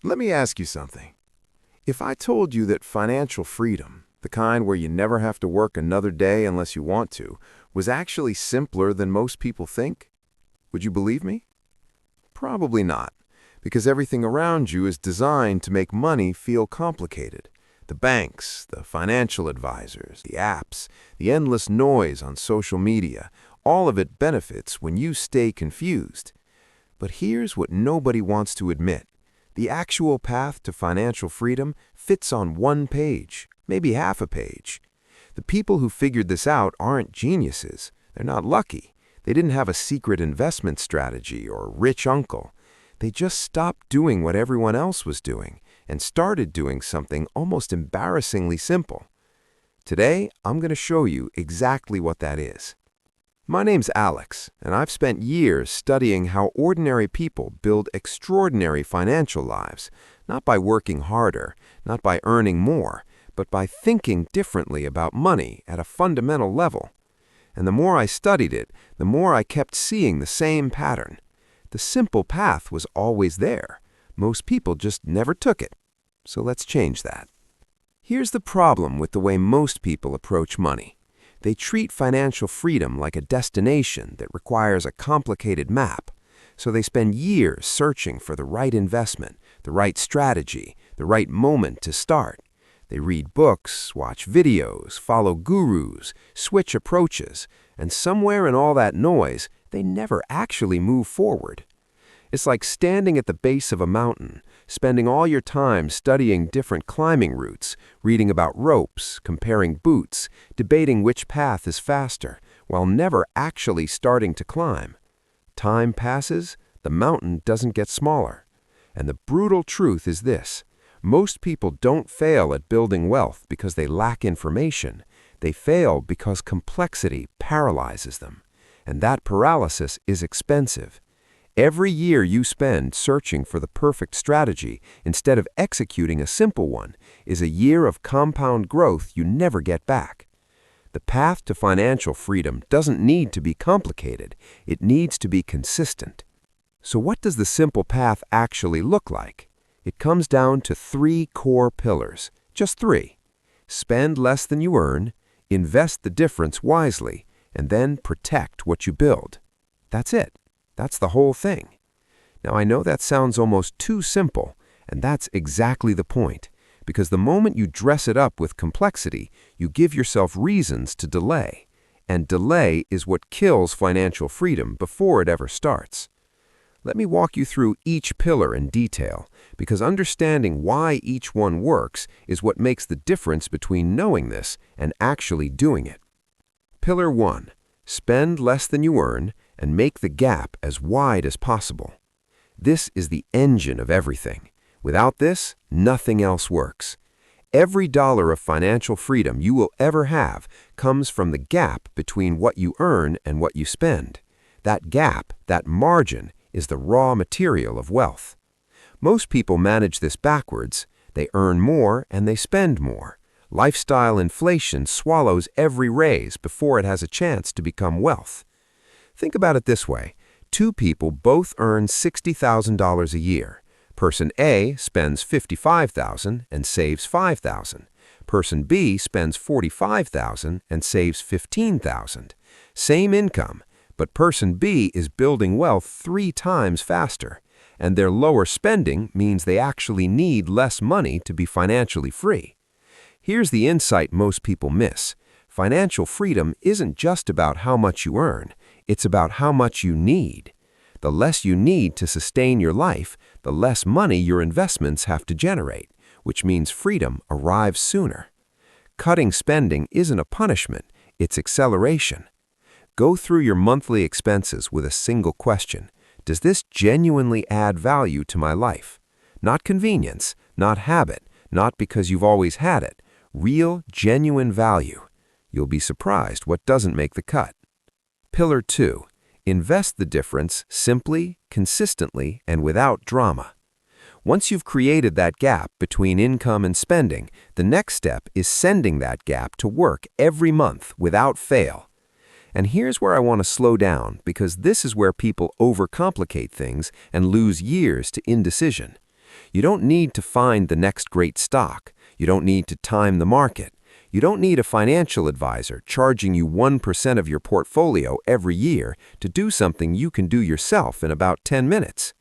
Let me ask you something. If I told you that financial freedom, the kind where you never have to work another day unless you want to, was actually simpler than most people think, would you believe me? Probably not, because everything around you is designed to make money feel complicated. The banks, the financial advisors, the apps, the endless noise on social media, all of it benefits when you stay confused. But here's what nobody wants to admit. The actual path to financial freedom fits on one page, maybe half a page. The people who figured this out aren't geniuses. They're not lucky. They didn't have a secret investment strategy or a rich uncle. They just stopped doing what everyone else was doing and started doing something almost embarrassingly simple. Today, I'm going to show you exactly what that is. My name's Alex, and I've spent years studying how ordinary people build extraordinary financial lives, not by working harder, not by earning more, but by thinking differently about money at a fundamental level. And the more I studied it, the more I kept seeing the same pattern. The simple path was always there. Most people just never took it. So let's change that. Here's the problem with the way most people approach money. They treat financial freedom like a destination that requires a complicated map. So they spend years searching for the right investment, the right strategy, the right moment to start. They read books, watch videos, follow gurus, switch approaches, and somewhere in all that noise, they never actually move forward. It's like standing at the base of a mountain, spending all your time studying different climbing routes, reading about ropes, comparing boots, debating which path is faster, while never actually starting to climb. Time passes, the mountain doesn't get smaller. And the brutal truth is this: most people don't fail at building wealth because they lack information. They fail because complexity paralyzes them. And that paralysis is expensive. Every year you spend searching for the perfect strategy instead of executing a simple one is a year of compound growth you never get back. The path to financial freedom doesn't need to be complicated. It needs to be consistent. So what does the simple path actually look like? It comes down to 3 core pillars, just 3. Spend less than you earn, invest the difference wisely, and then protect what you build. That's it. That's the whole thing. Now, I know that sounds almost too simple, and that's exactly the point, because the moment you dress it up with complexity, you give yourself reasons to delay, and delay is what kills financial freedom before it ever starts. Let me walk you through each pillar in detail, because understanding why each one works is what makes the difference between knowing this and actually doing it. Pillar 1. Spend less than you earn and make the gap as wide as possible. This is the engine of everything. Without this, nothing else works. Every dollar of financial freedom you will ever have comes from the gap between what you earn and what you spend. That gap, that margin, is the raw material of wealth. Most people manage this backwards. They earn more and they spend more. Lifestyle inflation swallows every raise before it has a chance to become wealth. Think about it this way. 2 people both earn $60,000 a year. Person A spends $55,000 and saves $5,000. Person B spends $45,000 and saves $15,000. Same income, but person B is building wealth 3 times faster, and their lower spending means they actually need less money to be financially free. Here's the insight most people miss. Financial freedom isn't just about how much you earn. It's about how much you need. The less you need to sustain your life, the less money your investments have to generate, which means freedom arrives sooner. Cutting spending isn't a punishment, it's acceleration. Go through your monthly expenses with a single question. Does this genuinely add value to my life? Not convenience, not habit, not because you've always had it. Real, genuine value. You'll be surprised what doesn't make the cut. Pillar 2. Invest the difference simply, consistently, and without drama. Once you've created that gap between income and spending, the next step is sending that gap to work every month without fail. And here's where I want to slow down, because this is where people overcomplicate things and lose years to indecision. You don't need to find the next great stock. You don't need to time the market. You don't need a financial advisor charging you 1% of your portfolio every year to do something you can do yourself in about 10 minutes.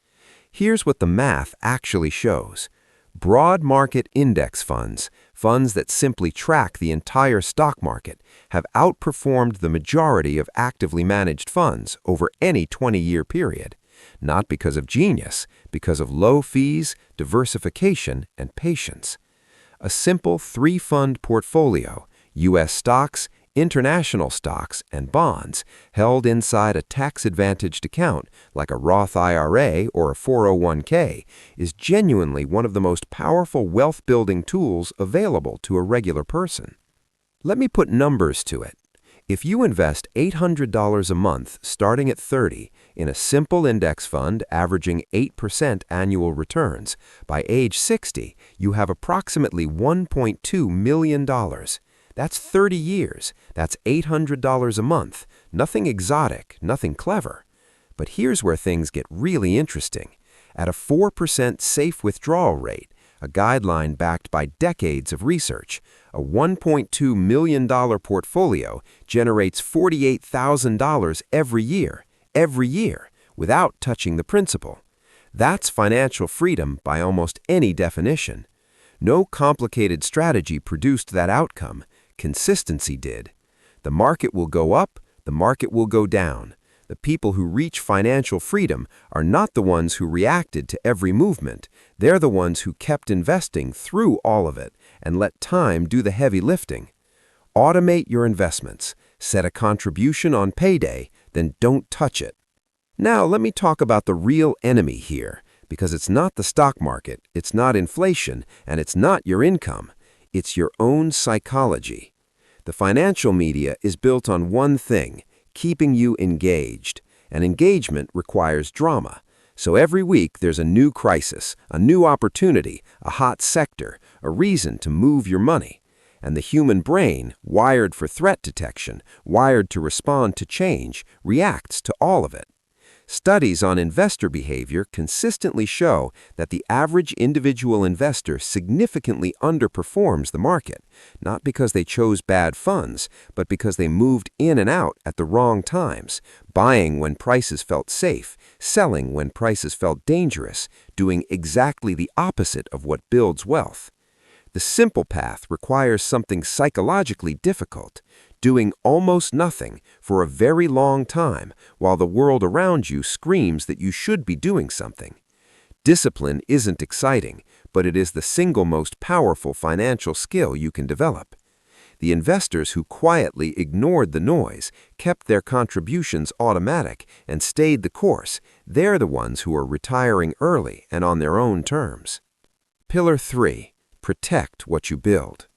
Here's what the math actually shows. Broad market index funds, funds that simply track the entire stock market, have outperformed the majority of actively managed funds over any 20-year period. Not because of genius, because of low fees, diversification, and patience. A simple three-fund portfolio, U.S. stocks, international stocks, and bonds, held inside a tax-advantaged account like a Roth IRA or a 401k, is genuinely one of the most powerful wealth-building tools available to a regular person. Let me put numbers to it. If you invest $800 a month starting at 30 in a simple index fund averaging 8% annual returns, by age 60, you have approximately $1.2 million. That's 30 years. That's $800 a month. Nothing exotic, nothing clever. But here's where things get really interesting. At a 4% safe withdrawal rate, a guideline backed by decades of research, a $1.2 million portfolio generates $48,000 every year, without touching the principal. That's financial freedom by almost any definition. No complicated strategy produced that outcome. Consistency did. The market will go up, the market will go down. The people who reach financial freedom are not the ones who reacted to every movement. They're the ones who kept investing through all of it and let time do the heavy lifting. Automate your investments. Set a contribution on payday, then don't touch it. Now let me talk about the real enemy here, because it's not the stock market, it's not inflation, and it's not your income. It's your own psychology. The financial media is built on one thing: keeping you engaged, and engagement requires drama. So every week there's a new crisis, a new opportunity, a hot sector, a reason to move your money. And the human brain, wired for threat detection, wired to respond to change, reacts to all of it. Studies on investor behavior consistently show that the average individual investor significantly underperforms the market, not because they chose bad funds, but because they moved in and out at the wrong times, buying when prices felt safe, selling when prices felt dangerous, doing exactly the opposite of what builds wealth. The simple path requires something psychologically difficult: doing almost nothing for a very long time while the world around you screams that you should be doing something. Discipline isn't exciting, but it is the single most powerful financial skill you can develop. The investors who quietly ignored the noise, kept their contributions automatic, and stayed the course, they're the ones who are retiring early and on their own terms. Pillar 3. Protect what you build.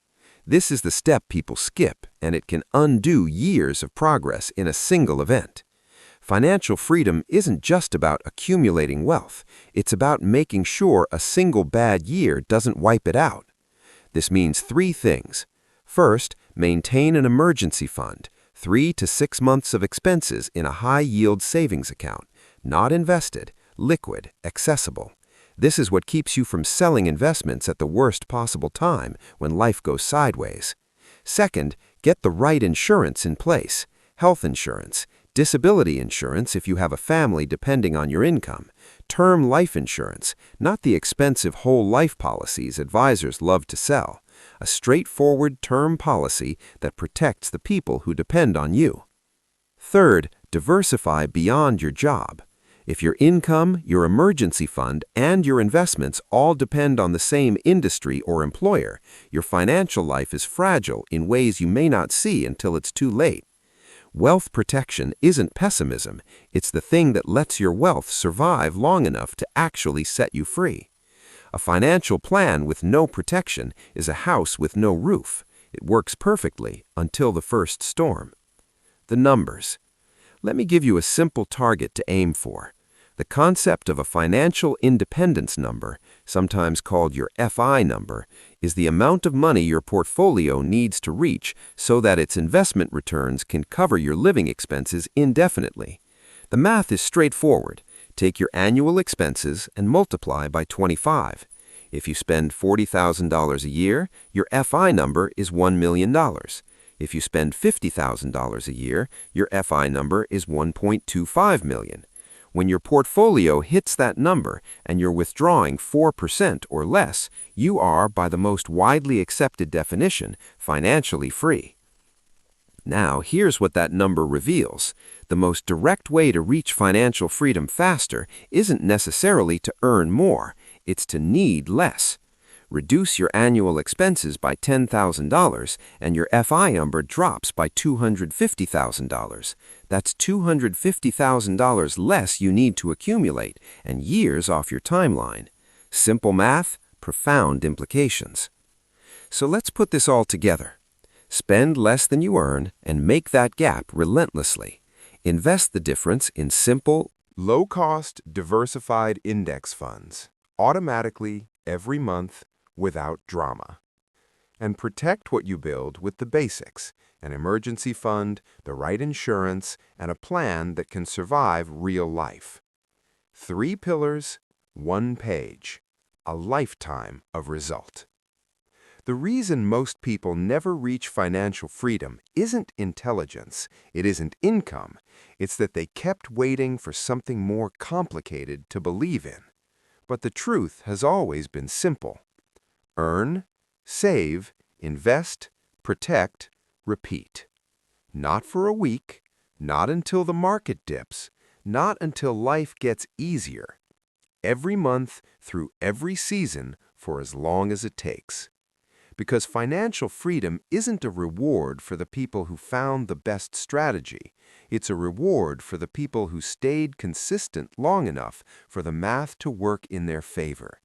This is the step people skip, and it can undo years of progress in a single event. Financial freedom isn't just about accumulating wealth. It's about making sure a single bad year doesn't wipe it out. This means 3 things. First, maintain an emergency fund, 3 to 6 months of expenses in a high-yield savings account, not invested, liquid, accessible. This is what keeps you from selling investments at the worst possible time when life goes sideways. Second, get the right insurance in place: health insurance, disability insurance if you have a family depending on your income, term life insurance, not the expensive whole life policies advisors love to sell, a straightforward term policy that protects the people who depend on you. Third, diversify beyond your job. If your income, your emergency fund, and your investments all depend on the same industry or employer, your financial life is fragile in ways you may not see until it's too late. Wealth protection isn't pessimism. It's the thing that lets your wealth survive long enough to actually set you free. A financial plan with no protection is a house with no roof. It works perfectly until the first storm. The numbers. Let me give you a simple target to aim for. The concept of a financial independence number, sometimes called your FI number, is the amount of money your portfolio needs to reach so that its investment returns can cover your living expenses indefinitely. The math is straightforward. Take your annual expenses and multiply by 25. If you spend $40,000 a year, your FI number is $1 million. If you spend $50,000 a year, your FI number is $1.25 million. When your portfolio hits that number and you're withdrawing 4% or less, you are, by the most widely accepted definition, financially free. Now, here's what that number reveals. The most direct way to reach financial freedom faster isn't necessarily to earn more, it's to need less. Reduce your annual expenses by $10,000 and your FI number drops by $250,000. That's $250,000 less you need to accumulate and years off your timeline. Simple math, profound implications. So let's put this all together. Spend less than you earn and make that gap relentlessly. Invest the difference in simple, Low-cost, diversified index funds, automatically, every month, without drama. And protect what you build with the basics, an emergency fund, the right insurance, and a plan that can survive real life. 3 pillars, 1 page, a lifetime of result. The reason most people never reach financial freedom isn't intelligence, it isn't income, it's that they kept waiting for something more complicated to believe in. But the truth has always been simple. Earn, save, invest, protect, repeat. Not for a week, not until the market dips, not until life gets easier. Every month, through every season, for as long as it takes. Because financial freedom isn't a reward for the people who found the best strategy. It's a reward for the people who stayed consistent long enough for the math to work in their favor.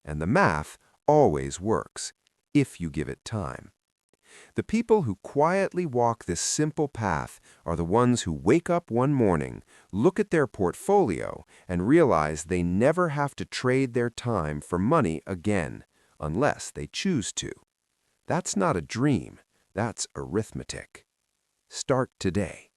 And the math always works, if you give it time. The people who quietly walk this simple path are the ones who wake up one morning, look at their portfolio, and realize they never have to trade their time for money again, unless they choose to. That's not a dream, that's arithmetic. Start today.